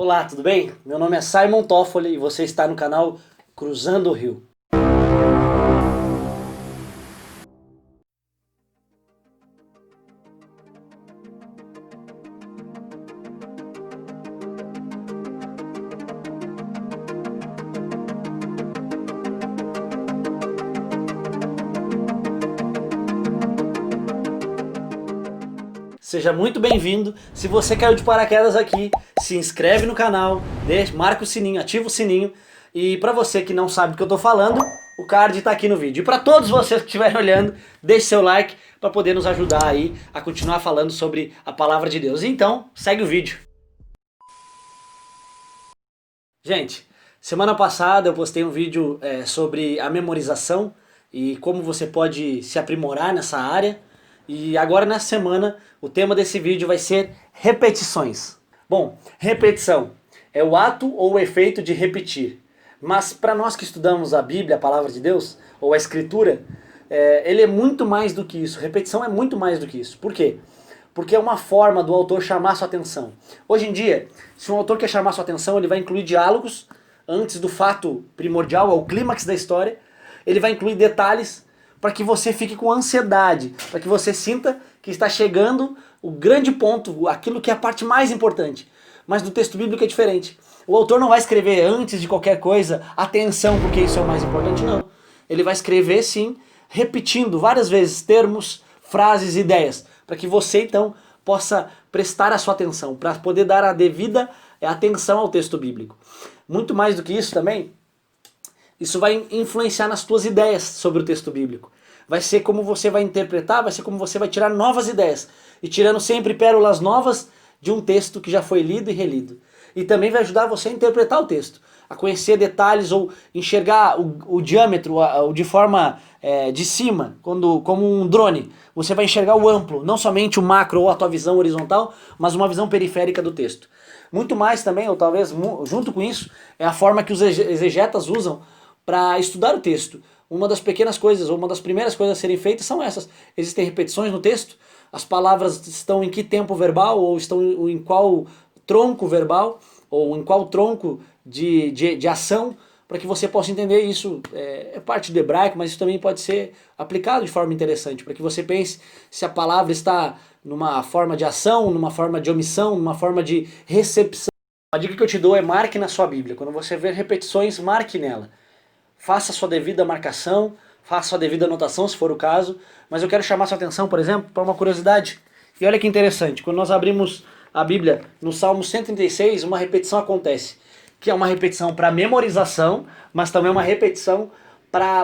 Olá, tudo bem? Meu nome é Simon Toffoli e você está no canal Cruzando o Rio. Seja muito bem-vindo. Se você caiu de paraquedas aqui, se inscreve no canal, marca o sininho, ativa o sininho. E para você que não sabe do que eu tô falando, o card está aqui no vídeo. E para todos vocês que estiverem olhando, deixe seu like para poder nos ajudar aí a continuar falando sobre a palavra de Deus. Então, segue o vídeo. Gente, semana passada eu postei um vídeo sobre a memorização e como você pode se aprimorar nessa área. E agora nessa semana o tema desse vídeo vai ser repetições. Bom, repetição é o ato ou o efeito de repetir. Mas para nós que estudamos a Bíblia, a palavra de Deus, ou a Escritura, ele é muito mais do que isso. Repetição é muito mais do que isso. Por quê? Porque é uma forma do autor chamar sua atenção. Hoje em dia, se um autor quer chamar sua atenção, ele vai incluir diálogos antes do fato primordial, ao clímax da história. Ele vai incluir detalhes para que você fique com ansiedade, para que você sinta que está chegando o grande ponto, aquilo que é a parte mais importante. Mas do texto bíblico é diferente. O autor não vai escrever antes de qualquer coisa, atenção, porque isso é o mais importante, não. Ele vai escrever, sim, repetindo várias vezes termos, frases, ideias, para que você, então, possa prestar a sua atenção, para poder dar a devida atenção ao texto bíblico. Muito mais do que isso também, isso vai influenciar nas tuas ideias sobre o texto bíblico. Vai ser como você vai interpretar, vai ser como você vai tirar novas ideias. E tirando sempre pérolas novas de um texto que já foi lido e relido. E também vai ajudar você a interpretar o texto, a conhecer detalhes ou enxergar o diâmetro de forma de cima, como um drone. Você vai enxergar o amplo, não somente o macro ou a tua visão horizontal, mas uma visão periférica do texto. Muito mais também, ou talvez junto com isso, é a forma que os exegetas usam para estudar o texto. Uma das pequenas coisas, ou uma das primeiras coisas a serem feitas são essas. Existem repetições no texto, as palavras estão em que tempo verbal, ou estão em qual tronco verbal, ou em qual tronco de ação, para que você possa entender isso. É parte do hebraico, mas isso também pode ser aplicado de forma interessante, para que você pense se a palavra está numa forma de ação, numa forma de omissão, numa forma de recepção. A dica que eu te dou é marque na sua Bíblia. Quando você ver repetições, marque nela. Faça a sua devida marcação, faça a sua devida anotação, se for o caso. Mas eu quero chamar sua atenção, por exemplo, para uma curiosidade. E olha que interessante, quando nós abrimos a Bíblia no Salmo 136, uma repetição acontece. Que é uma repetição para memorização, mas também uma repetição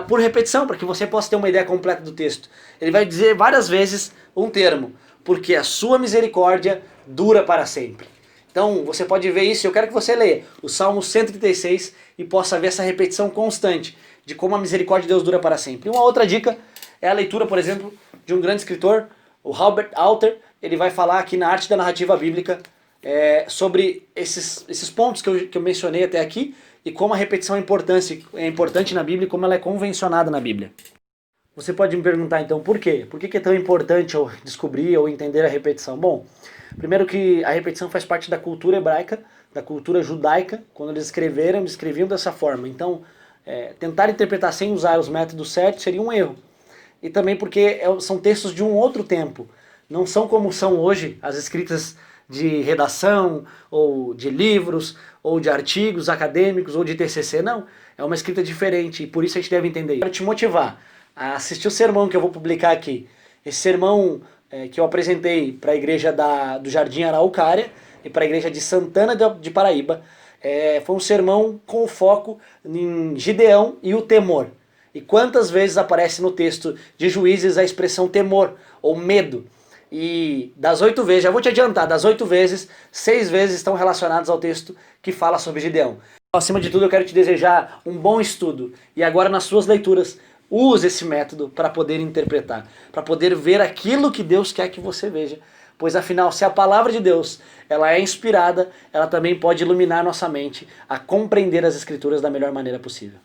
por repetição, para que você possa ter uma ideia completa do texto. Ele vai dizer várias vezes um termo, porque a sua misericórdia dura para sempre. Então você pode ver isso, eu quero que você leia o Salmo 136 e possa ver essa repetição constante de como a misericórdia de Deus dura para sempre. E uma outra dica é a leitura, por exemplo, de um grande escritor, o Robert Alter. Ele vai falar aqui na Arte da Narrativa Bíblica sobre esses pontos que eu mencionei até aqui e como a repetição é importante na Bíblia e como ela é convencionada na Bíblia. Você pode me perguntar então por quê? Por que é tão importante eu descobrir ou entender a repetição? Bom, primeiro que a repetição faz parte da cultura hebraica, da cultura judaica. Quando eles escreviam dessa forma. Então, tentar interpretar sem usar os métodos certos seria um erro. E também porque são textos de um outro tempo. Não são como são hoje as escritas de redação, ou de livros, ou de artigos acadêmicos, ou de TCC. Não, é uma escrita diferente e por isso a gente deve entender. Quero te motivar a assistir o sermão que eu vou publicar aqui. Esse sermão que eu apresentei para a igreja do Jardim Araucária e para a igreja de Santana de Paraíba, foi um sermão com foco em Gideão e o temor. E quantas vezes aparece no texto de Juízes a expressão temor ou medo? E das 8 vezes, já vou te adiantar, das 8 vezes, 6 vezes estão relacionadas ao texto que fala sobre Gideão. Acima de tudo, eu quero te desejar um bom estudo. E agora nas suas leituras, use esse método para poder interpretar, para poder ver aquilo que Deus quer que você veja. Pois afinal, se a palavra de Deus ela é inspirada, ela também pode iluminar nossa mente a compreender as Escrituras da melhor maneira possível.